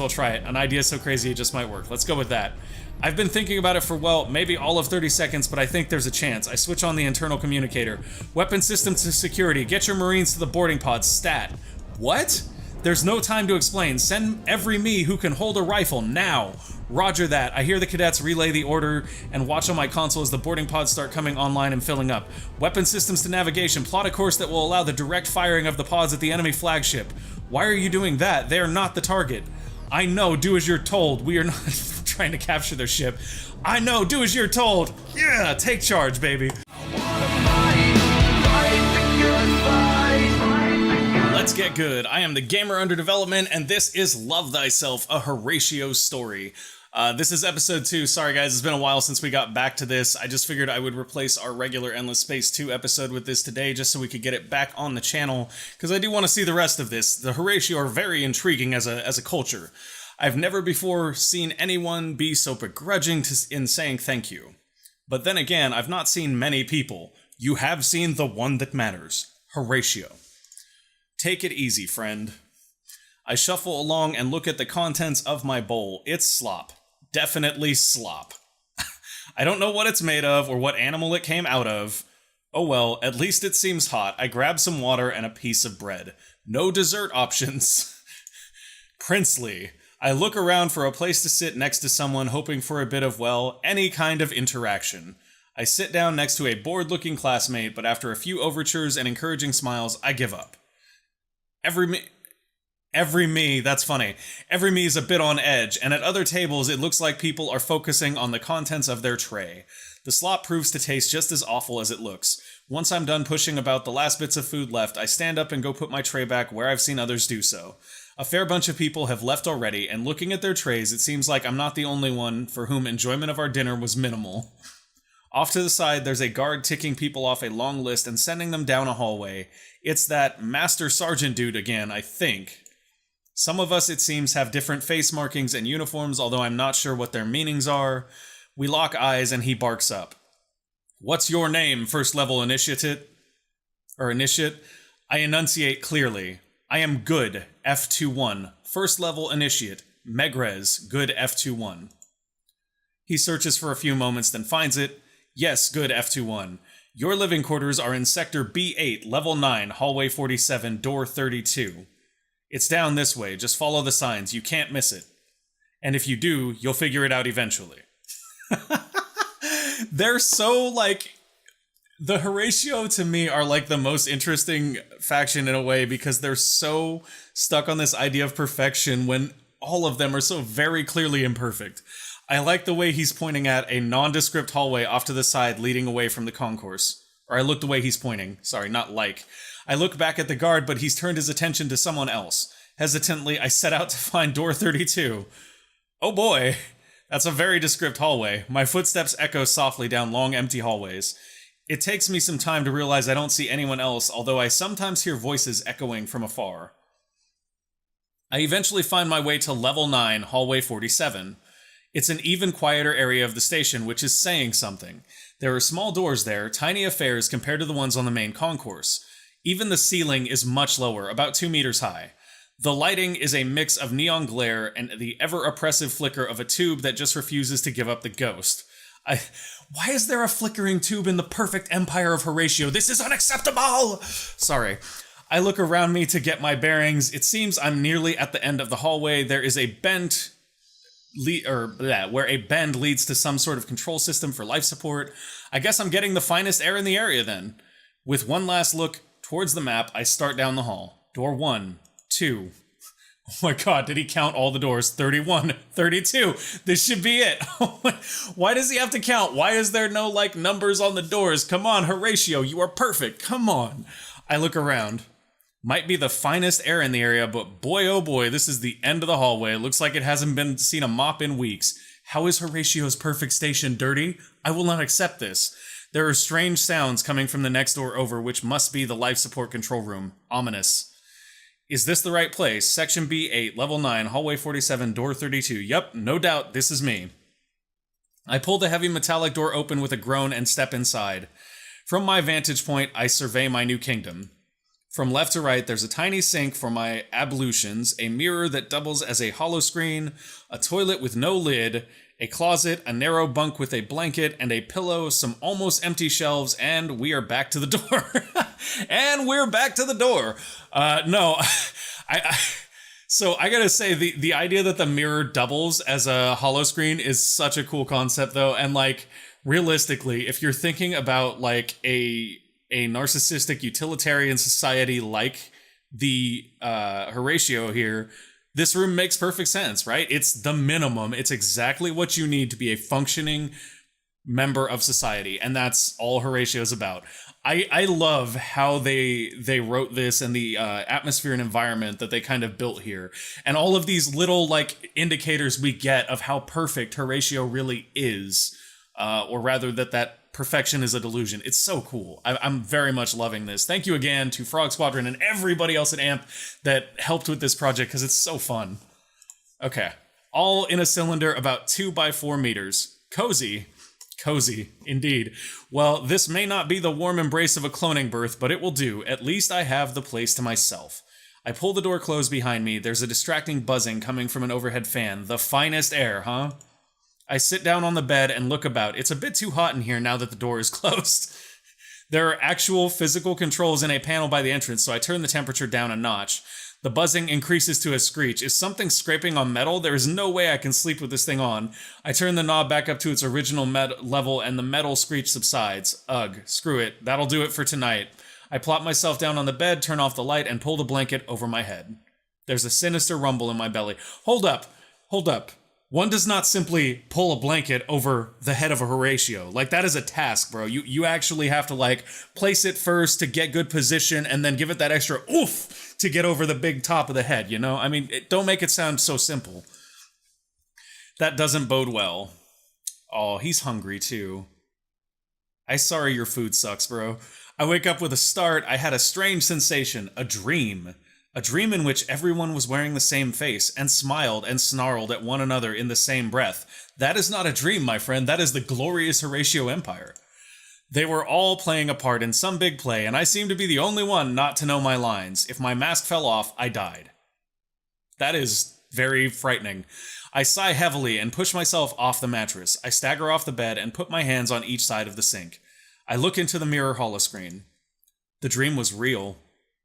We'll try it. An idea so crazy it just might work. Let's go with that. I've been thinking about it for, well, maybe all of 30 seconds, but I think there's a chance. I switch on the internal communicator. Weapon system to security. Get your Marines to the boarding pod. Stat. What? There's no time to explain. Send every me who can hold a rifle now. Roger that. I hear the cadets relay the order and watch on my console as the boarding pods start coming online and filling up. Weapon systems to navigation. Plot a course that will allow the direct firing of the pods at the enemy flagship. Why are you doing that? They are not the target. I know, do as you're told. We are not trying to capture their ship. I know, do as you're told. Yeah, take charge, baby. Let's get good. I am the gamer under development, and this is Love Thyself, a Horatio story. This is episode 2. Sorry guys, it's been a while since we got back to this. I just figured I would replace our regular Endless Space 2 episode with this today, just so we could get it back on the channel, because I do want to see the rest of this. The Horatio are very intriguing as a culture. I've never before seen anyone be so begrudging in saying thank you. But then again, I've not seen many people. You have seen the one that matters, Horatio. Take it easy, friend. I shuffle along and look at the contents of my bowl. It's slop. Definitely slop. I don't know what it's made of or what animal it came out of. Oh well, at least it seems hot. I grab some water and a piece of bread. No dessert options. Princely. I look around for a place to sit next to someone, hoping for a bit of, well, any kind of interaction. I sit down next to a bored-looking classmate, but after a few overtures and encouraging smiles, I give up. Every me, that's funny. Every me is a bit on edge, and at other tables it looks like people are focusing on the contents of their tray. The slop proves to taste just as awful as it looks. Once I'm done pushing about the last bits of food left, I stand up and go put my tray back where I've seen others do so. A fair bunch of people have left already, and looking at their trays, it seems like I'm not the only one for whom enjoyment of our dinner was minimal. Off to the side, there's a guard ticking people off a long list and sending them down a hallway. It's that Master Sergeant dude again, I think. Some of us, it seems, have different face markings and uniforms, although I'm not sure what their meanings are. We lock eyes and he barks up. What's your name, first level initiate? I enunciate clearly. I am good, F21. First level initiate. Megrez, good F21. He searches for a few moments, then finds it. Yes, good F21. Your living quarters are in Sector B8, Level 9, Hallway 47, Door 32. It's down this way, just follow the signs, you can't miss it. And if you do, you'll figure it out eventually. They're so, like... The Horatio, to me, are, like, the most interesting faction in a way, because they're so stuck on this idea of perfection when all of them are so very clearly imperfect. I like the way he's pointing at a nondescript hallway off to the side leading away from the concourse. Or I look the way he's pointing. Sorry, not like. I look back at the guard, but he's turned his attention to someone else. Hesitantly, I set out to find door 32. Oh boy, that's a very descript hallway. My footsteps echo softly down long, empty hallways. It takes me some time to realize I don't see anyone else, although I sometimes hear voices echoing from afar. I eventually find my way to Level 9, Hallway 47. It's an even quieter area of the station, which is saying something. There are small doors there, tiny affairs compared to the ones on the main concourse. Even the ceiling is much lower, about 2 meters high. The lighting is a mix of neon glare and the ever-oppressive flicker of a tube that just refuses to give up the ghost. Why is there a flickering tube in the perfect empire of Horatio? This is unacceptable! Sorry. I look around me to get my bearings. It seems I'm nearly at the end of the hallway. There is a bent... where a bend leads to some sort of control system for life support. I guess I'm getting the finest air in the area then. With one last look towards the map, I start down the hall. Door 1, 2. Oh my god, did he count all the doors? 31, 32. This should be it. Why does he have to count? Why is there no, like, numbers on the doors? Come on, Horatio, you are perfect. Come on. I look around. Might be the finest air in the area, but boy oh boy, this is the end of the hallway. Looks like it hasn't been seen a mop in weeks. How is Horatio's perfect station dirty? I will not accept this. There are strange sounds coming from the next door over, which must be the life support control room. Ominous. Is this the right place? Section B8, Level 9, Hallway 47, Door 32. Yep, no doubt, this is me. I pull the heavy metallic door open with a groan and step inside. From my vantage point, I survey my new kingdom. From left to right, there's a tiny sink for my ablutions, a mirror that doubles as a hollow screen, a toilet with no lid, a closet, a narrow bunk with a blanket and a pillow, some almost empty shelves, and we are back to the door. And we're back to the door. No, so I gotta say, the idea that the mirror doubles as a hollow screen is such a cool concept, though. And like, realistically, if you're thinking about like a narcissistic utilitarian society like the Horatio here, this room makes perfect sense, right? It's the minimum. It's exactly what you need to be a functioning member of society, and that's all Horatio's about. I love how they wrote this and the atmosphere and environment that they kind of built here, and all of these little like indicators we get of how perfect Horatio really is, or rather that perfection is a delusion. It's so cool. I'm very much loving this. Thank you again to Frog Squadron and everybody else at AMP that helped with this project, because it's so fun. Okay. All in a cylinder about 2 by 4 meters. Cozy. Cozy, indeed. Well, this may not be the warm embrace of a cloning birth, but it will do. At least I have the place to myself. I pull the door closed behind me. There's a distracting buzzing coming from an overhead fan. The finest air, huh? I sit down on the bed and look about. It's a bit too hot in here now that the door is closed. There are actual physical controls in a panel by the entrance, so I turn the temperature down a notch. The buzzing increases to a screech. Is something scraping on metal? There is no way I can sleep with this thing on. I turn the knob back up to its original level and the metal screech subsides. Ugh, screw it. That'll do it for tonight. I plop myself down on the bed, turn off the light, and pull the blanket over my head. There's a sinister rumble in my belly. Hold up. Hold up. One does not simply pull a blanket over the head of a Horatio. Like, that is a task, bro. You actually have to, like, place it first to get good position and then give it that extra oof to get over the big top of the head, you know? I mean, don't make it sound so simple. That doesn't bode well. Oh, he's hungry, too. I'm sorry your food sucks, bro. I wake up with a start. I had a strange sensation. A dream. A dream in which everyone was wearing the same face and smiled and snarled at one another in the same breath. That is not a dream, my friend. That is the glorious Horatio Empire. They were all playing a part in some big play, and I seemed to be the only one not to know my lines. If my mask fell off, I died. That is very frightening. I sigh heavily and push myself off the mattress. I stagger off the bed and put my hands on each side of the sink. I look into the mirror holoscreen. The dream was real.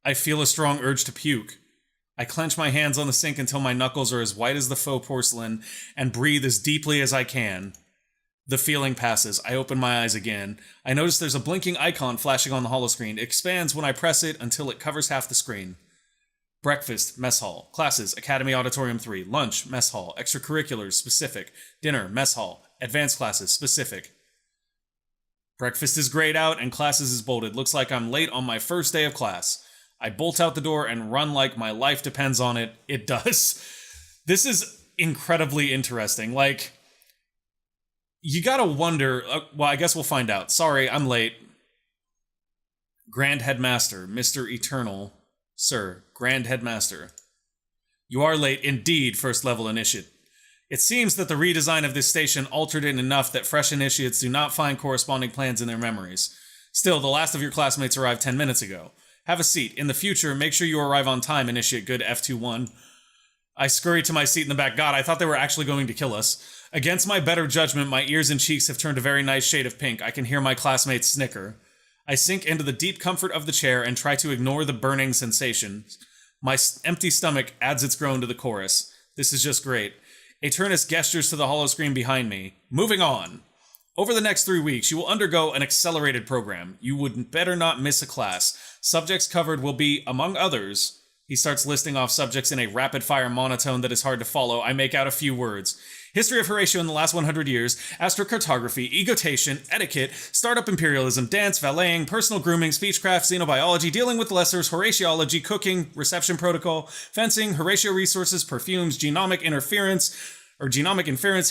I feel a strong urge to puke. I clench my hands on the sink until my knuckles are as white as the faux porcelain and breathe as deeply as I can. The feeling passes. I open my eyes again. I notice there's a blinking icon flashing on the holoscreen. It expands when I press it until it covers half the screen. Breakfast, mess hall. Classes, Academy Auditorium 3. Lunch, mess hall. Extracurriculars, specific. Dinner, mess hall. Advanced classes, specific. Breakfast is grayed out and classes is bolded. Looks like I'm late on my first day of class. I bolt out the door and run like my life depends on it. It does. This is incredibly interesting. Like, you gotta wonder... well, I guess we'll find out. Sorry, I'm late. Grand Headmaster, Mr. Eternal. Sir, Grand Headmaster. You are late indeed, First Level Initiate. It seems that the redesign of this station altered it enough that fresh initiates do not find corresponding plans in their memories. Still, the last of your classmates arrived 10 minutes ago. Have a seat. In the future, make sure you arrive on time, Initiate Good F21. I scurry to my seat in the back. God, I thought they were actually going to kill us. Against my better judgment, my ears and cheeks have turned a very nice shade of pink. I can hear my classmates snicker. I sink into the deep comfort of the chair and try to ignore the burning sensation. My empty stomach adds its groan to the chorus. This is just great. Eternus gestures to the holoscreen behind me. Moving on. Over the next 3 weeks, you will undergo an accelerated program. You would better not miss a class. Subjects covered will be, among others... He starts listing off subjects in a rapid-fire monotone that is hard to follow. I make out a few words. History of Horatio in the last 100 years, astrocartography, egotation, etiquette, startup imperialism, dance, valeting, personal grooming, speechcraft, xenobiology, dealing with lessers, Horatiology, cooking, reception protocol, fencing, Horatio resources, perfumes, genomic inference,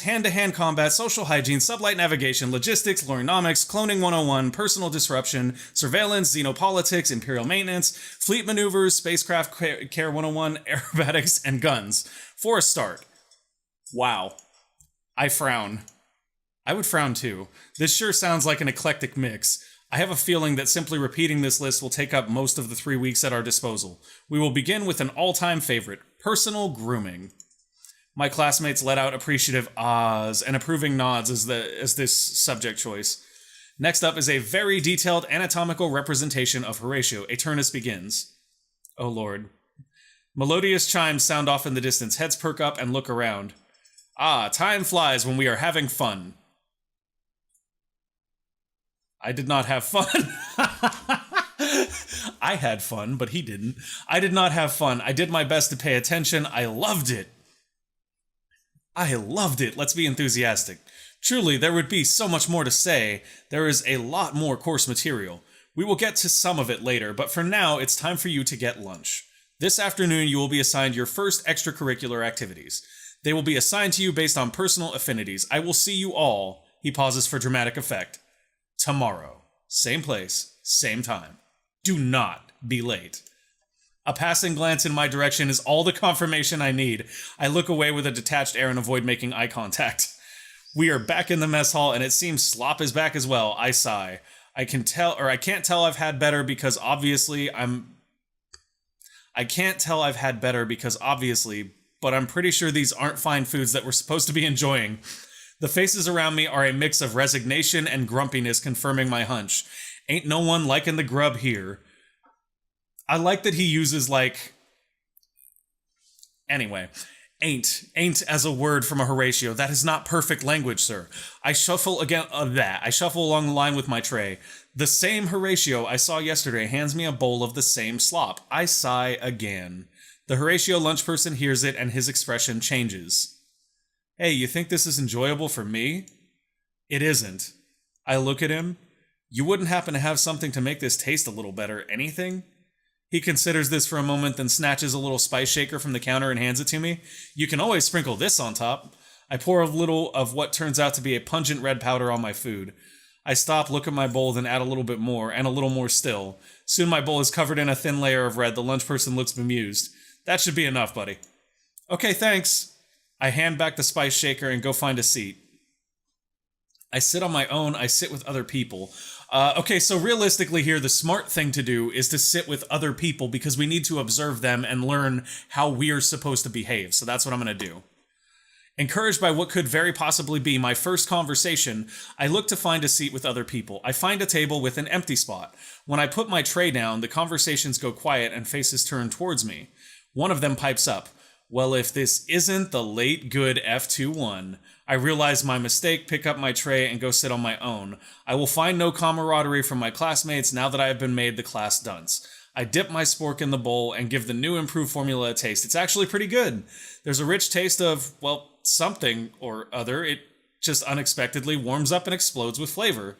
hand-to-hand combat, social hygiene, sublight navigation, logistics, lorinomics, cloning 101, personal disruption, surveillance, xenopolitics, imperial maintenance, fleet maneuvers, spacecraft care 101, aerobatics, and guns. For a start. Wow. I frown. I would frown too. This sure sounds like an eclectic mix. I have a feeling that simply repeating this list will take up most of the 3 weeks at our disposal. We will begin with an all-time favorite, personal grooming. My classmates let out appreciative ahs and approving nods as this subject choice. Next up is a very detailed anatomical representation of Horatio. A Turnus begins. Oh lord. Melodious chimes sound off in the distance. Heads perk up and look around. Ah, time flies when we are having fun. I did not have fun. I had fun, but he didn't. I did not have fun. I did my best to pay attention. I loved it. I loved it. Let's be enthusiastic. Truly, there would be so much more to say. There is a lot more course material. We will get to some of it later, but for now, it's time for you to get lunch. This afternoon, you will be assigned your first extracurricular activities. They will be assigned to you based on personal affinities. I will see you all, he pauses for dramatic effect, tomorrow. Same place, same time. Do not be late. A passing glance in my direction is all the confirmation I need. I look away with a detached air and avoid making eye contact. We are back in the mess hall, and it seems slop is back as well. I sigh. I can't tell I've had better because obviously, but I'm pretty sure these aren't fine foods that we're supposed to be enjoying. The faces around me are a mix of resignation and grumpiness, confirming my hunch. Ain't no one liking the grub here. I like that he uses, Anyway. Ain't as a word from a Horatio. That is not perfect language, sir. I shuffle along the line with my tray. The same Horatio I saw yesterday hands me a bowl of the same slop. I sigh again. The Horatio lunch person hears it and his expression changes. Hey, you think this is enjoyable for me? It isn't. I look at him. You wouldn't happen to have something to make this taste a little better, anything? He considers this for a moment, then snatches a little spice shaker from the counter and hands it to me. You can always sprinkle this on top. I pour a little of what turns out to be a pungent red powder on my food. I stop, look at my bowl, then add a little bit more, and a little more still. Soon my bowl is covered in a thin layer of red. The lunch person looks bemused. That should be enough, buddy. Okay, thanks. I hand back the spice shaker and go find a seat. I sit on my own. I sit with other people. Okay, so realistically here, the smart thing to do is to sit with other people because we need to observe them and learn how we're supposed to behave. So that's what I'm going to do. Encouraged by what could very possibly be my first conversation, I look to find a seat with other people. I find a table with an empty spot. When I put my tray down, the conversations go quiet and faces turn towards me. One of them pipes up. Well, if this isn't the late good F21, I realize my mistake, pick up my tray, and go sit on my own. I will find no camaraderie from my classmates now that I have been made the class dunce. I dip my spork in the bowl and give the new improved formula a taste. It's actually pretty good. There's a rich taste of, well, something or other. It just unexpectedly warms up and explodes with flavor.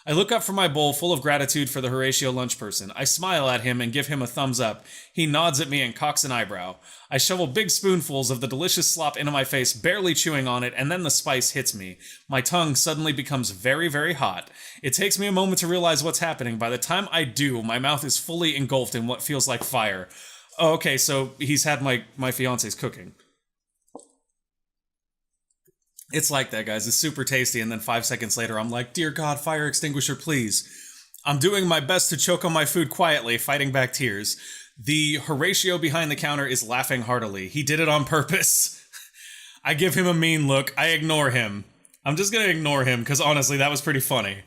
I look up from my bowl full of gratitude for the Horatio lunch person. I smile at him and give him a thumbs up. He nods at me and cocks an eyebrow. I shovel big spoonfuls of the delicious slop into my face, barely chewing on it, and then the spice hits me. My tongue suddenly becomes very, very hot. It takes me a moment to realize what's happening. By the time I do, my mouth is fully engulfed in what feels like fire. Oh, okay, so he's had my fiance's cooking. It's like that, guys. It's super tasty, and then 5 seconds later, I'm like, dear God, fire extinguisher, please. I'm doing my best to choke on my food quietly, fighting back tears. The Horatio behind the counter is laughing heartily. He did it on purpose. I give him a mean look. I ignore him. I'm just gonna ignore him, because honestly, that was pretty funny.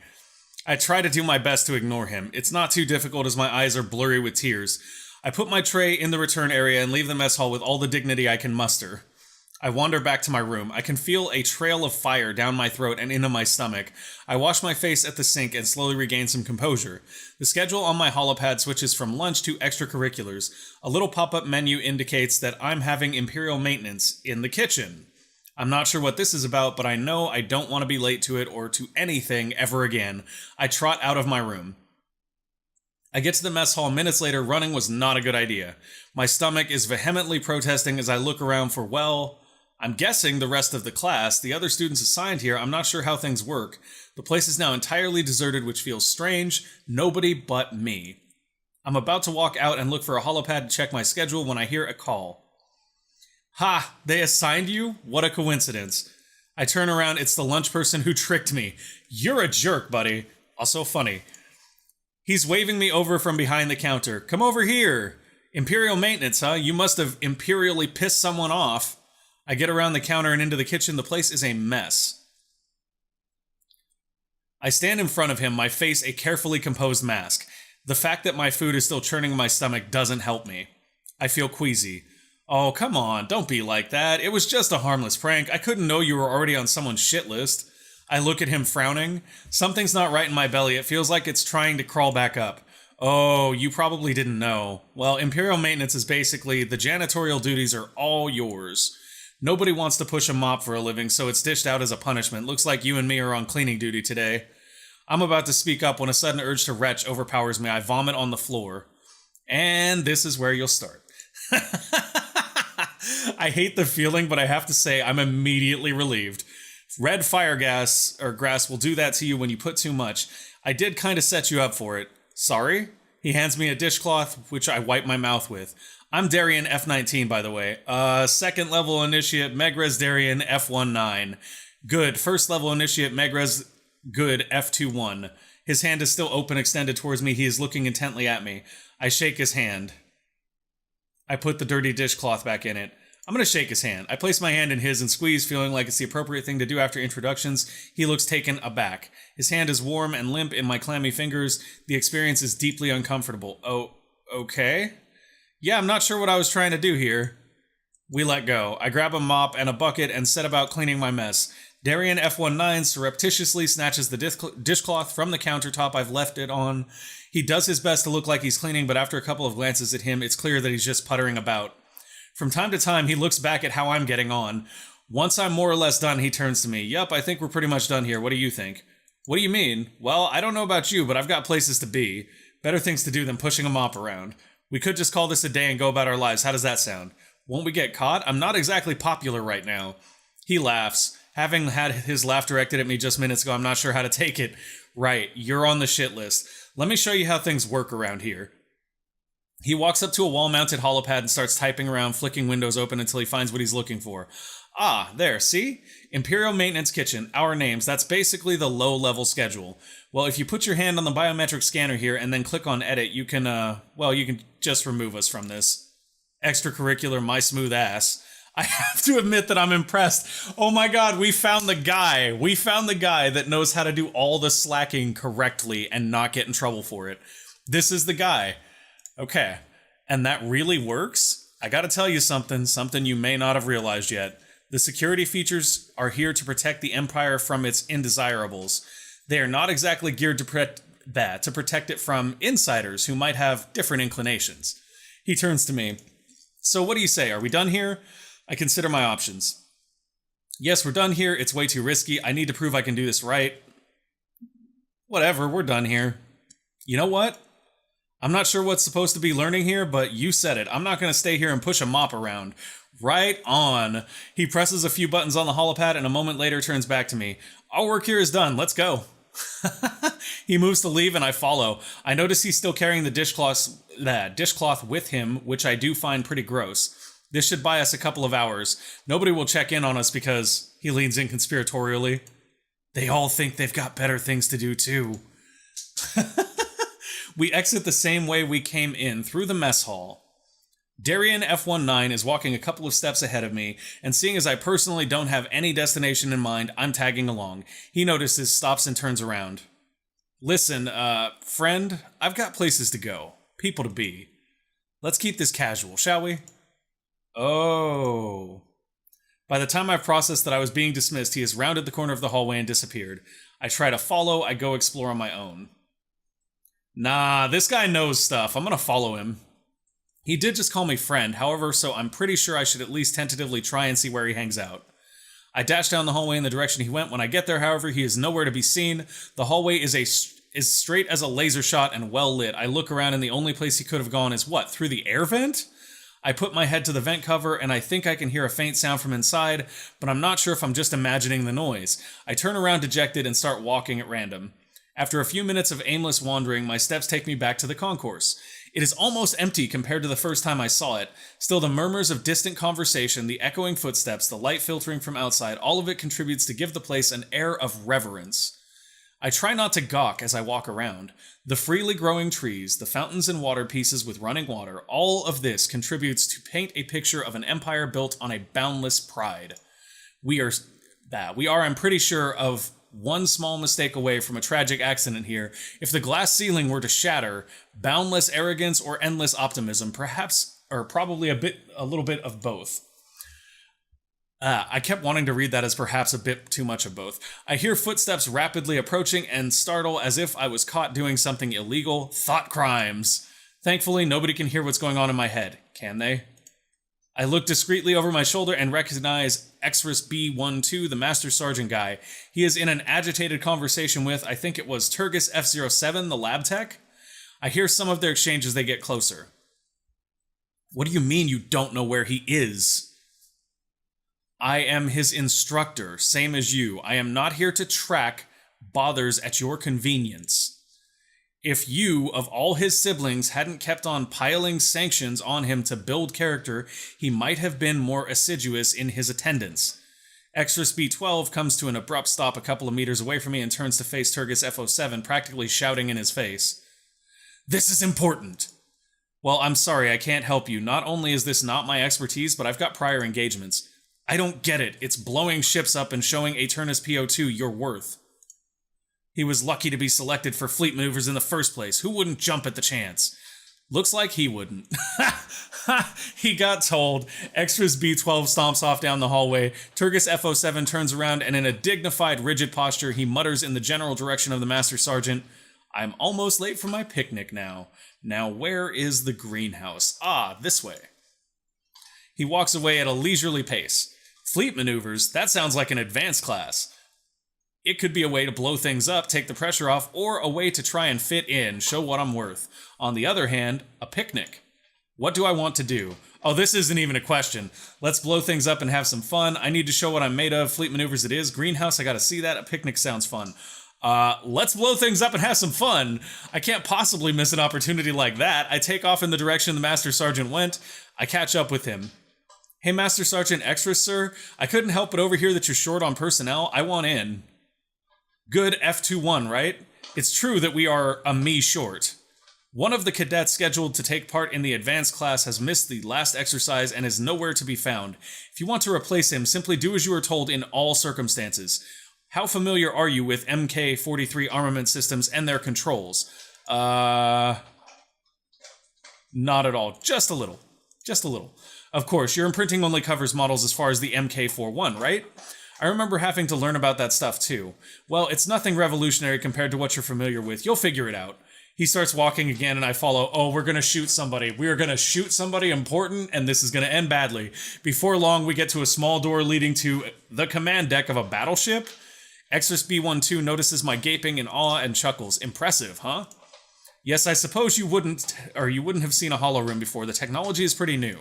I try to do my best to ignore him. It's not too difficult as my eyes are blurry with tears. I put my tray in the return area and leave the mess hall with all the dignity I can muster. I wander back to my room. I can feel a trail of fire down my throat and into my stomach. I wash my face at the sink and slowly regain some composure. The schedule on my holopad switches from lunch to extracurriculars. A little pop-up menu indicates that I'm having imperial maintenance in the kitchen. I'm not sure what this is about, but I know I don't want to be late to it or to anything ever again. I trot out of my room. I get to the mess hall minutes later. Running was not a good idea. My stomach is vehemently protesting as I look around for, well, I'm guessing the rest of the class, the other students assigned here. I'm not sure how things work. The place is now entirely deserted, which feels strange. Nobody but me. I'm about to walk out and look for a holopad to check my schedule when I hear a call. Ha! They assigned you? What a coincidence. I turn around, it's the lunch person who tricked me. You're a jerk, buddy. Also funny. He's waving me over from behind the counter. Come over here. Imperial maintenance, huh? You must have imperially pissed someone off. I get around the counter and into the kitchen. The place is a mess. I stand in front of him, my face a carefully composed mask. The fact that my food is still churning in my stomach doesn't help me. I feel queasy. Oh, come on, don't be like that. It was just a harmless prank. I couldn't know you were already on someone's shit list. I look at him frowning. Something's not right in my belly. It feels like it's trying to crawl back up. Oh, you probably didn't know. Well, Imperial Maintenance is basically the janitorial duties are all yours. Nobody wants to push a mop for a living, so it's dished out as a punishment. Looks like you and me are on cleaning duty today. I'm about to speak up when a sudden urge to retch overpowers me. I vomit on the floor. And this is where you'll start. I hate the feeling, but I have to say I'm immediately relieved. Red fire gas or grass will do that to you when you put too much. I did kind of set you up for it. Sorry? He hands me a dishcloth, which I wipe my mouth with. I'm Darien F-19, by the way. Second level initiate Megres Darien F-19. Good. First level initiate Megres Good F-21. His hand is still open, extended towards me. He is looking intently at me. I shake his hand. I put the dirty dishcloth back in it. I'm going to shake his hand. I place my hand in his and squeeze, feeling like it's the appropriate thing to do after introductions. He looks taken aback. His hand is warm and limp in my clammy fingers. The experience is deeply uncomfortable. Oh, okay? Yeah, I'm not sure what I was trying to do here. We let go. I grab a mop and a bucket and set about cleaning my mess. Darien F-19 surreptitiously snatches the dishcloth from the countertop I've left it on. He does his best to look like he's cleaning, but after a couple of glances at him, it's clear that he's just puttering about. From time to time, he looks back at how I'm getting on. Once I'm more or less done, he turns to me. Yup, I think we're pretty much done here. What do you think? What do you mean? Well, I don't know about you, but I've got places to be. Better things to do than pushing a mop around. We could just call this a day and go about our lives. How does that sound? Won't we get caught? I'm not exactly popular right now. He laughs. Having had his laugh directed at me just minutes ago, I'm not sure how to take it. Right, you're on the shit list. Let me show you how things work around here. He walks up to a wall-mounted holopad and starts typing around, flicking windows open until he finds what he's looking for. Ah, there, see? Imperial Maintenance Kitchen, our names, that's basically the low-level schedule. Well, if you put your hand on the biometric scanner here and then click on edit, you can, you can just remove us from this. Extracurricular, my smooth ass. I have to admit that I'm impressed. Oh my god, we found the guy. We found the guy that knows how to do all the slacking correctly and not get in trouble for it. This is the guy. Okay, and that really works? I gotta tell you something you may not have realized yet. The security features are here to protect the Empire from its indesirables. They are not exactly geared to protect it from insiders who might have different inclinations. He turns to me. So what do you say, are we done here? I consider my options. Yes, we're done here, it's way too risky, I need to prove I can do this right. Whatever, we're done here. You know what? I'm not sure what's supposed to be learning here, but you said it. I'm not going to stay here and push a mop around. Right on. He presses a few buttons on the holopad and a moment later turns back to me. Our work here is done. Let's go. He moves to leave and I follow. I notice he's still carrying the dishcloth with him, which I do find pretty gross. This should buy us a couple of hours. Nobody will check in on us because, he leans in conspiratorially, they all think they've got better things to do too. We exit the same way we came in, through the mess hall. Darien F-19 is walking a couple of steps ahead of me, and seeing as I personally don't have any destination in mind, I'm tagging along. He notices, stops, and turns around. Listen, friend, I've got places to go. People to be. Let's keep this casual, shall we? Oh. By the time I've processed that I was being dismissed, he has rounded the corner of the hallway and disappeared. I try to follow, I go explore on my own. Nah, this guy knows stuff. I'm gonna follow him. He did just call me friend, however, so I'm pretty sure I should at least tentatively try and see where he hangs out. I dash down the hallway in the direction he went. When I get there, however, he is nowhere to be seen. The hallway is straight as a laser shot and well lit. I look around and the only place he could have gone is what? Through the air vent? I put my head to the vent cover and I think I can hear a faint sound from inside, but I'm not sure if I'm just imagining the noise. I turn around dejected and start walking at random. After a few minutes of aimless wandering, my steps take me back to the concourse. It is almost empty compared to the first time I saw it. Still, the murmurs of distant conversation, the echoing footsteps, the light filtering from outside, all of it contributes to give the place an air of reverence. I try not to gawk as I walk around. The freely growing trees, the fountains and water pieces with running water, all of this contributes to paint a picture of an empire built on a boundless pride. We are, I'm pretty sure, of one small mistake away from a tragic accident here. If the glass ceiling were to shatter, boundless arrogance or endless optimism, perhaps, or probably a little bit of both. I kept wanting to read that as perhaps a bit too much of both. I hear footsteps rapidly approaching and startle as if I was caught doing something illegal. Thought crimes. Thankfully, nobody can hear what's going on in my head. Can they? I look discreetly over my shoulder and recognize Extras B12, the Master Sergeant guy. He is in an agitated conversation with, I think it was Turgis F07, the lab tech. I hear some of their exchange as they get closer. What do you mean you don't know where he is? I am his instructor, same as you. I am not here to track bothers at your convenience. If you, of all his siblings, hadn't kept on piling sanctions on him to build character, he might have been more assiduous in his attendance. Extras B12 comes to an abrupt stop a couple of meters away from me and turns to face Turgis F07, practically shouting in his face. This is important! Well, I'm sorry, I can't help you. Not only is this not my expertise, but I've got prior engagements. I don't get it. It's blowing ships up and showing Aeternus PO2 your worth. He was lucky to be selected for fleet maneuvers in the first place. Who wouldn't jump at the chance? Looks like he wouldn't. He got told. Extras B12 stomps off down the hallway. Turgis F07 turns around and in a dignified, rigid posture, he mutters in the general direction of the Master Sergeant, I'm almost late for my picnic now. Now where is the greenhouse? Ah, this way. He walks away at a leisurely pace. Fleet maneuvers, that sounds like an advanced class. It could be a way to blow things up, take the pressure off, or a way to try and fit in, show what I'm worth. On the other hand, a picnic. What do I want to do? Oh, this isn't even a question. Let's blow things up and have some fun. I need to show what I'm made of. Fleet maneuvers it is. Greenhouse, I gotta see that. A picnic sounds fun. Let's blow things up and have some fun. I can't possibly miss an opportunity like that. I take off in the direction the Master Sergeant went. I catch up with him. Hey, Master Sergeant Extras, sir. I couldn't help but overhear that you're short on personnel. I want in. Good F21, right? It's true that we are a me short. One of the cadets scheduled to take part in the advanced class has missed the last exercise and is nowhere to be found. If you want to replace him, simply do as you are told in all circumstances. How familiar are you with MK-43 armament systems and their controls? Not at all. Just a little. Just a little. Of course, your imprinting only covers models as far as the MK41, right? I remember having to learn about that stuff too. Well, it's nothing revolutionary compared to what you're familiar with. You'll figure it out. He starts walking again and I follow. Oh, we're gonna shoot somebody. We are gonna shoot somebody important and this is gonna end badly. Before long, we get to a small door leading to the command deck of a battleship. Extras B12 notices my gaping in awe and chuckles. Impressive, huh? Yes, I suppose you wouldn't have seen a holo room before. The technology is pretty new.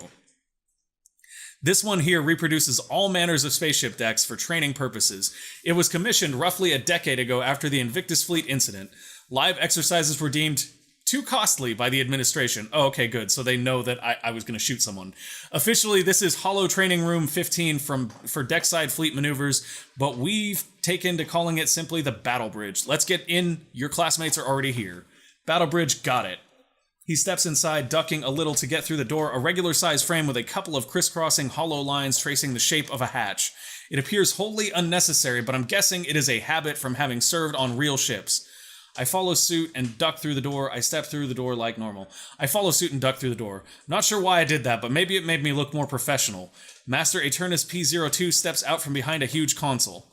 This one here reproduces all manners of spaceship decks for training purposes. It was commissioned roughly a decade ago after the Invictus Fleet incident. Live exercises were deemed too costly by the administration. Oh, okay, good. So they know that I was going to shoot someone. Officially, this is Holo Training Room 15 for deckside fleet maneuvers, but we've taken to calling it simply the Battle Bridge. Let's get in. Your classmates are already here. Battle Bridge, got it. He steps inside, ducking a little to get through the door, a regular-sized frame with a couple of crisscrossing hollow lines tracing the shape of a hatch. It appears wholly unnecessary, but I'm guessing it is a habit from having served on real ships. I follow suit and duck through the door. I step through the door like normal. I follow suit and duck through the door. Not sure why I did that, but maybe it made me look more professional. Master Aeternus P02 steps out from behind a huge console.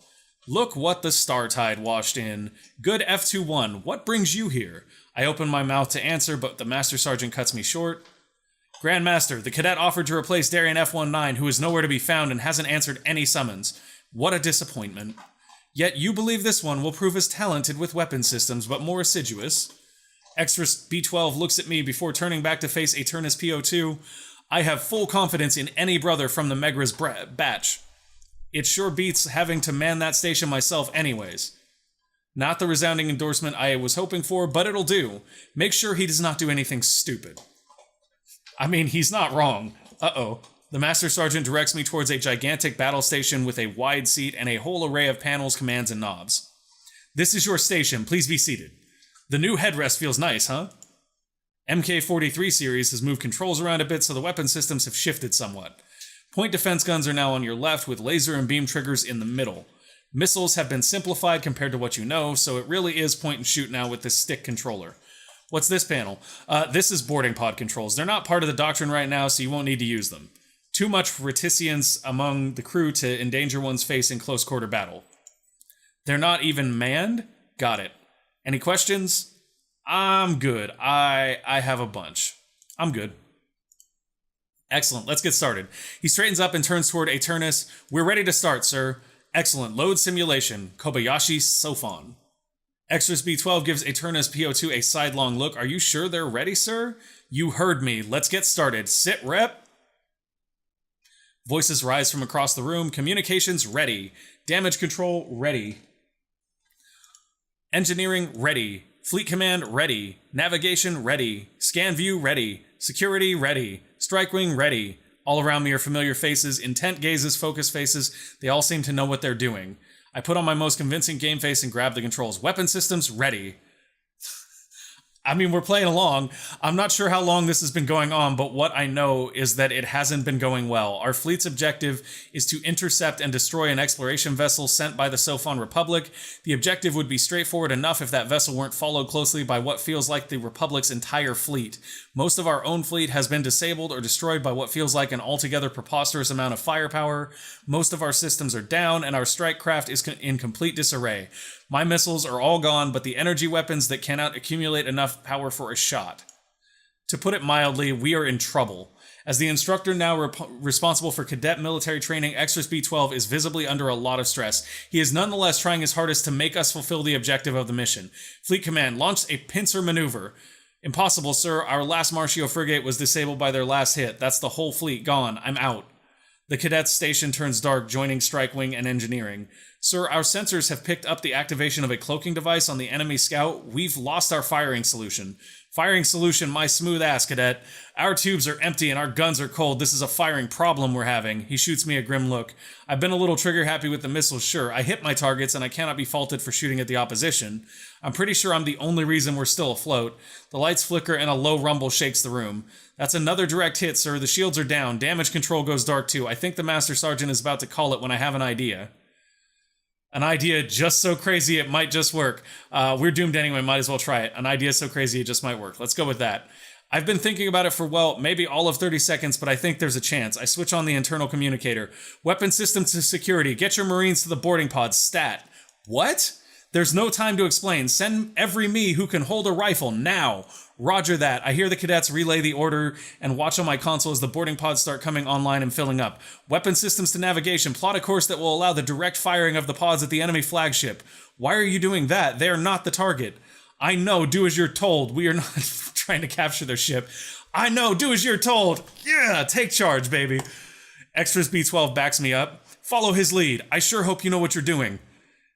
Look what the star tide washed in. Good F21, what brings you here? I open my mouth to answer, but the Master Sergeant cuts me short. Grandmaster, the cadet offered to replace Darien F19, who is nowhere to be found and hasn't answered any summons. What a disappointment. Yet you believe this one will prove as talented with weapon systems, but more assiduous. Extras B12 looks at me before turning back to face Aeternus PO2. I have full confidence in any brother from the Megra's batch. It sure beats having to man that station myself anyways. Not the resounding endorsement I was hoping for, but it'll do. Make sure he does not do anything stupid. I mean, he's not wrong. Uh-oh. The Master Sergeant directs me towards a gigantic battle station with a wide seat and a whole array of panels, commands, and knobs. This is your station. Please be seated. The new headrest feels nice, huh? MK-43 series has moved controls around a bit, so the weapon systems have shifted somewhat. Point defense guns are now on your left, with laser and beam triggers in the middle. Missiles have been simplified compared to what you know, so it really is point and shoot now with this stick controller. What's this panel? This is boarding pod controls. They're not part of the doctrine right now, so you won't need to use them. Too much reticence among the crew to endanger one's face in close quarter battle. They're not even manned? Got it. Any questions? I'm good. I have a bunch. I'm good. Excellent. Let's get started. He straightens up and turns toward Aternus. We're ready to start, sir. Excellent. Load simulation. Kobayashi Sophon. Extras B12 gives Aternus PO2 a sidelong look. Are you sure they're ready, sir? You heard me. Let's get started. Sit, rep. Voices rise from across the room. Communications ready. Damage control ready. Engineering ready. Fleet command ready. Navigation ready. Scan view ready. Security ready. Strike wing ready. All around me are familiar faces, intent gazes, focus faces. They all seem to know what they're doing. I put on my most convincing game face and grab the controls. Weapon systems ready. I mean, we're playing along. I'm not sure how long this has been going on, but what I know is that it hasn't been going well. Our fleet's objective is to intercept and destroy an exploration vessel sent by the Sophon Republic. The objective would be straightforward enough if that vessel weren't followed closely by what feels like the Republic's entire fleet. Most of our own fleet has been disabled or destroyed by what feels like an altogether preposterous amount of firepower. Most of our systems are down, and our strike craft is in complete disarray. My missiles are all gone, but the energy weapons that cannot accumulate enough power for a shot. To put it mildly, we are in trouble. As the instructor now responsible for cadet military training, Extras B12 is visibly under a lot of stress. He is nonetheless trying his hardest to make us fulfill the objective of the mission. Fleet Command, launch a pincer maneuver. Impossible, sir. Our last Martio frigate was disabled by their last hit. That's the whole fleet gone. I'm out. The cadet's station turns dark, joining Strike Wing and Engineering. Sir, our sensors have picked up the activation of a cloaking device on the enemy scout. We've lost our firing solution. Firing solution, my smooth ass, cadet. Our tubes are empty and our guns are cold. This is a firing problem we're having. He shoots me a grim look. I've been a little trigger happy with the missiles, sure. I hit my targets and I cannot be faulted for shooting at the opposition. I'm pretty sure I'm the only reason we're still afloat. The lights flicker and a low rumble shakes the room. That's another direct hit, sir. The shields are down. Damage control goes dark too. I think the Master Sergeant is about to call it when I have an idea. An idea just so crazy it might just work. We're doomed anyway, might as well try it. An idea so crazy it just might work. Let's go with that. I've been thinking about it for, well, maybe all of 30 seconds, but I think there's a chance. I switch on the internal communicator. Weapon system to security. Get your Marines to the boarding pod. Stat. What? There's no time to explain. Send every me who can hold a rifle now. Roger that. I hear the cadets relay the order and watch on my console as the boarding pods start coming online and filling up. Weapon systems to navigation. Plot a course that will allow the direct firing of the pods at the enemy flagship. Why are you doing that? They are not the target. I know, do as you're told. We are not trying to capture their ship. I know, do as you're told. Yeah, take charge, baby. Extras B12 backs me up. Follow his lead. I sure hope you know what you're doing.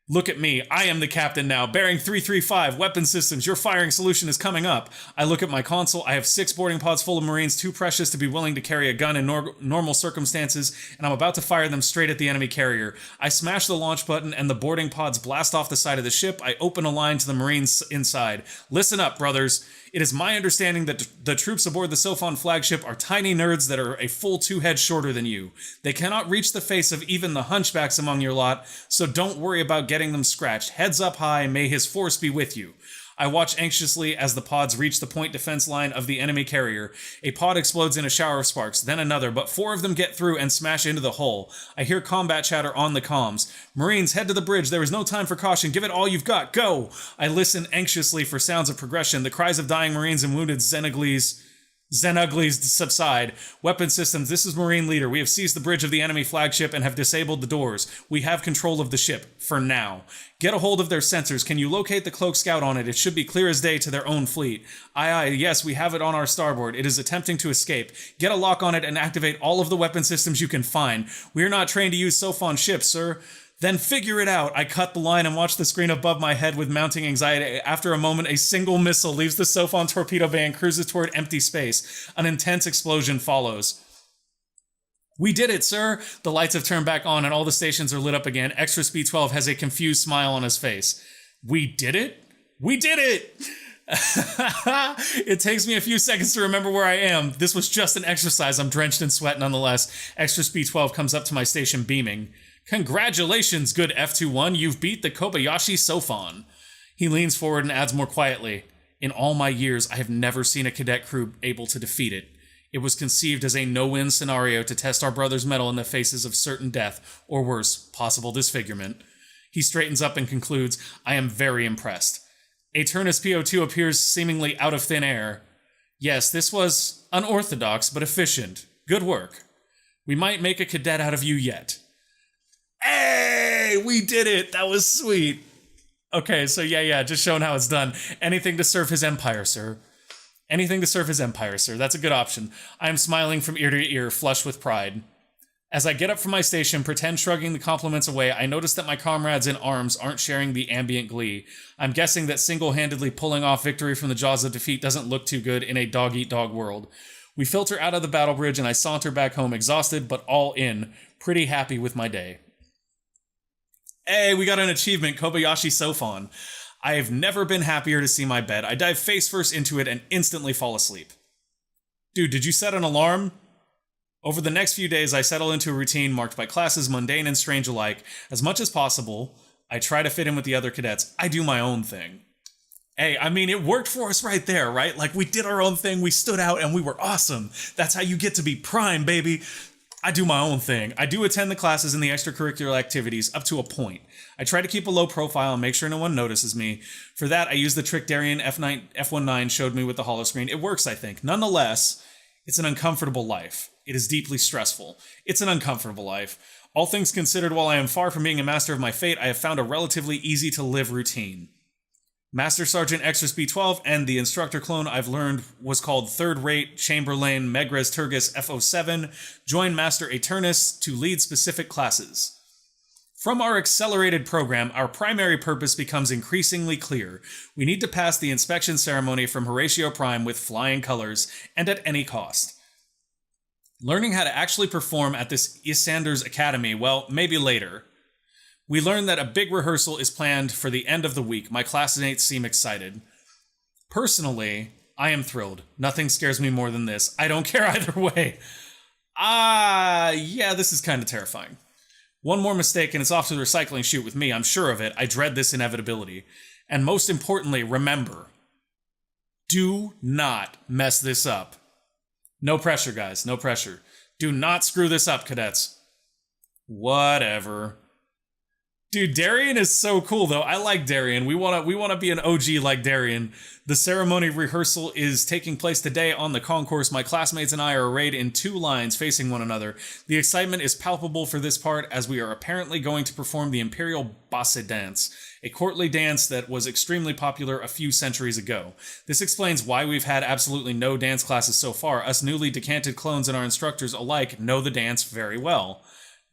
Look at me. I am the captain now. Bearing 335, weapon systems. Your firing solution is coming up. I look at my console. I have 6 boarding pods full of Marines, too precious to be willing to carry a gun in normal circumstances, and I'm about to fire them straight at the enemy carrier. I smash the launch button, and the boarding pods blast off the side of the ship. I open a line to the Marines inside. Listen up, brothers. It is my understanding that the troops aboard the Sophon flagship are tiny nerds that are a full 2 heads shorter than you. They cannot reach the face of even the hunchbacks among your lot, so don't worry about getting them scratched. Heads up high, may his force be with you. I watch anxiously as the pods reach the point defense line of the enemy carrier. A pod explodes in a shower of sparks, then another, but 4 of them get through and smash into the hull. I hear combat chatter on the comms. Marines, head to the bridge. There is no time for caution. Give it all you've got. Go! I listen anxiously for sounds of progression. The cries of dying Marines and wounded Zenuglies subside. Weapon systems, this is Marine Leader. We have seized the bridge of the enemy flagship and have disabled the doors. We have control of the ship, for now. Get a hold of their sensors. Can you locate the cloak scout on it? It should be clear as day to their own fleet. Aye, yes, we have it on our starboard. It is attempting to escape. Get a lock on it and activate all of the weapon systems you can find. We are not trained to use Sophon ships, sir. Then figure it out. I cut the line and watch the screen above my head with mounting anxiety. After a moment, a single missile leaves the Sophon torpedo bay and cruises toward empty space. An intense explosion follows. We did it, sir! The lights have turned back on and all the stations are lit up again. Extra Speed 12 has a confused smile on his face. We did it? We did it! It takes me a few seconds to remember where I am. This was just an exercise. I'm drenched in sweat nonetheless. Extra Speed 12 comes up to my station beaming. Congratulations, good F-21. You've beat the Kobayashi Sophon. He leans forward and adds more quietly. In all my years, I have never seen a cadet crew able to defeat it. It was conceived as a no-win scenario to test our brother's mettle in the faces of certain death, or worse, possible disfigurement. He straightens up and concludes, I am very impressed. Aternus PO2 appears seemingly out of thin air. Yes, this was unorthodox, but efficient. Good work. We might make a cadet out of you yet. Hey, we did it. That was sweet. Okay, so yeah, just showing how it's done. Anything to serve his empire, sir. Anything to serve his empire, sir. That's a good option. I am smiling from ear to ear, flushed with pride. As I get up from my station, pretend shrugging the compliments away, I notice that my comrades in arms aren't sharing the ambient glee. I'm guessing that single-handedly pulling off victory from the jaws of defeat doesn't look too good in a dog-eat-dog world. We filter out of the battle bridge and I saunter back home exhausted, but all in, pretty happy with my day. Hey, we got an achievement, Kobayashi Sophon. I have never been happier to see my bed. I dive face first into it and instantly fall asleep. Dude, did you set an alarm? Over the next few days, I settle into a routine marked by classes, mundane and strange alike. As much as possible, I try to fit in with the other cadets. I do my own thing. Hey, I mean, it worked for us right there, right? Like, we did our own thing, we stood out, and we were awesome. That's how you get to be prime, baby. I do my own thing. I do attend the classes and the extracurricular activities up to a point. I try to keep a low profile and make sure no one notices me. For that, I use the trick Darien F19 showed me with the holoscreen. It works, I think. Nonetheless, it's an uncomfortable life. It is deeply stressful. It's an uncomfortable life. All things considered, while I am far from being a master of my fate, I have found a relatively easy-to-live routine. Master Sergeant Extra Speed 12 and the instructor clone I've learned was called Third Rate Chamberlain Megres Turgis F07 join Master Aternus to lead specific classes. From our accelerated program, our primary purpose becomes increasingly clear. We need to pass the inspection ceremony from Horatio Prime with flying colors, and at any cost. Learning how to actually perform at this Issander's Academy, well, maybe later. We learn that a big rehearsal is planned for the end of the week. My classmates seem excited. Personally, I am thrilled. Nothing scares me more than this. I don't care either way. Yeah, this is kind of terrifying. One more mistake and it's off to the recycling chute with me. I'm sure of it. I dread this inevitability. And most importantly, remember, do not mess this up. No pressure, guys. No pressure. Do not screw this up, cadets. Whatever. Dude, Darien is so cool, though. I like Darien. We wanna be an OG like Darien. The ceremony rehearsal is taking place today on the concourse. My classmates and I are arrayed in two lines facing one another. The excitement is palpable for this part, as we are apparently going to perform the Imperial Basse dance, a courtly dance that was extremely popular a few centuries ago. This explains why we've had absolutely no dance classes so far. Us newly decanted clones and our instructors alike know the dance very well.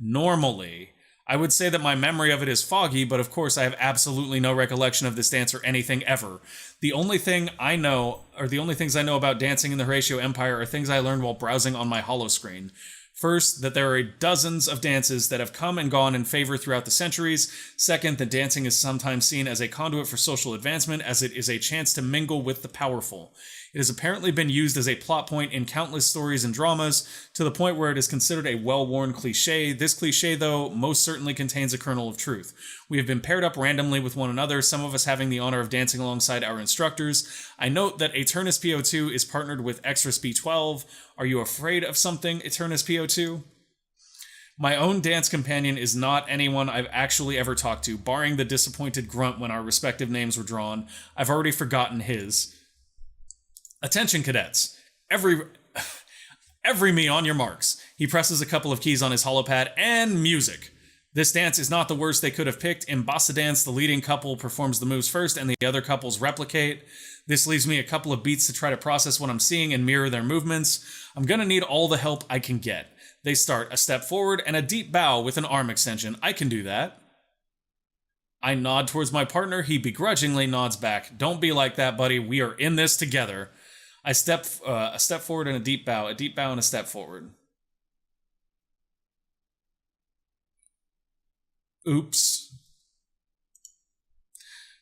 Normally, I would say that my memory of it is foggy, but of course I have absolutely no recollection of this dance or anything ever. The only things I know about dancing in the Horatio Empire are things I learned while browsing on my holoscreen. First, that there are dozens of dances that have come and gone in favor throughout the centuries. Second, that dancing is sometimes seen as a conduit for social advancement, as it is a chance to mingle with the powerful. It has apparently been used as a plot point in countless stories and dramas, to the point where it is considered a well-worn cliché. This cliché, though, most certainly contains a kernel of truth. We have been paired up randomly with one another, some of us having the honor of dancing alongside our instructors. I note that Aternus PO2 is partnered with Extra Speed 12. Are you afraid of something, Aternus PO2? My own dance companion is not anyone I've actually ever talked to, barring the disappointed grunt when our respective names were drawn. I've already forgotten his. Attention, cadets. Every me on your marks. He presses a couple of keys on his holopad, and music. This dance is not the worst they could have picked. In Bossa Dance, the leading couple performs the moves first, and the other couples replicate. This leaves me a couple of beats to try to process what I'm seeing and mirror their movements. I'm gonna need all the help I can get. They start a step forward and a deep bow with an arm extension. I can do that. I nod towards my partner. He begrudgingly nods back. Don't be like that, buddy. We are in this together. I step a step forward and a deep bow and a step forward. Oops.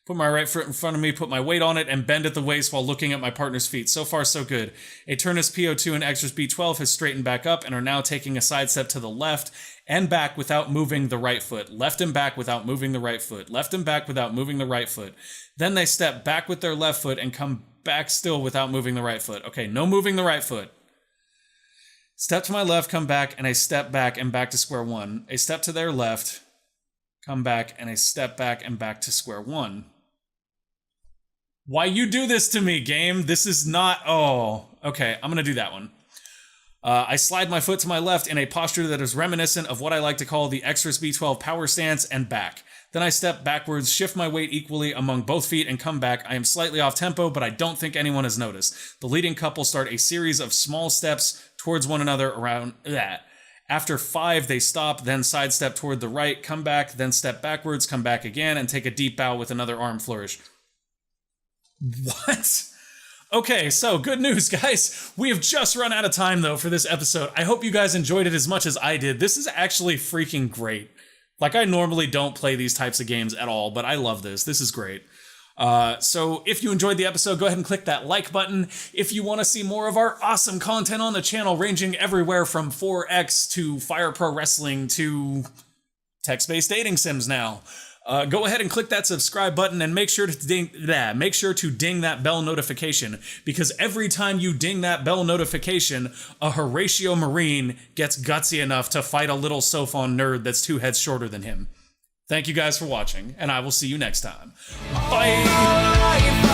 Put my right foot in front of me, put my weight on it, and bend at the waist while looking at my partner's feet. So far, so good. Aternus PO2 and Extras B12 has straightened back up and are now taking a side step to the left and back without moving the right foot. Left and back without moving the right foot. Left and back without moving the right foot. Then they step back with their left foot and come back still without moving the right foot. Okay, no moving the right foot. Step to my left, come back, and a step back and back to square one. A step to their left, come back, and a step back and back to square one. Why you do this to me, game? This is not... Oh, okay, I'm going to do that one. I slide my foot to my left in a posture that is reminiscent of what I like to call the Extras B12 power stance and back. Then I step backwards, shift my weight equally among both feet, and come back. I am slightly off tempo, but I don't think anyone has noticed. The leading couple start a series of small steps towards one another around that. After 5, they stop, then sidestep toward the right, come back, then step backwards, come back again, and take a deep bow with another arm flourish. What? Okay, so good news, guys. We have just run out of time, though, for this episode. I hope you guys enjoyed it as much as I did. This is actually freaking great. Like, I normally don't play these types of games at all, but I love this. This is great. So if you enjoyed the episode, go ahead and click that like button. If you want to see more of our awesome content on the channel, ranging everywhere from 4X to Fire Pro Wrestling to text-based dating sims now, go ahead and click that subscribe button and make sure to ding that bell notification, because every time you ding that bell notification, a Horatio Marine gets gutsy enough to fight a little Sophon nerd that's 2 heads shorter than him. Thank you guys for watching, and I will see you next time. Bye!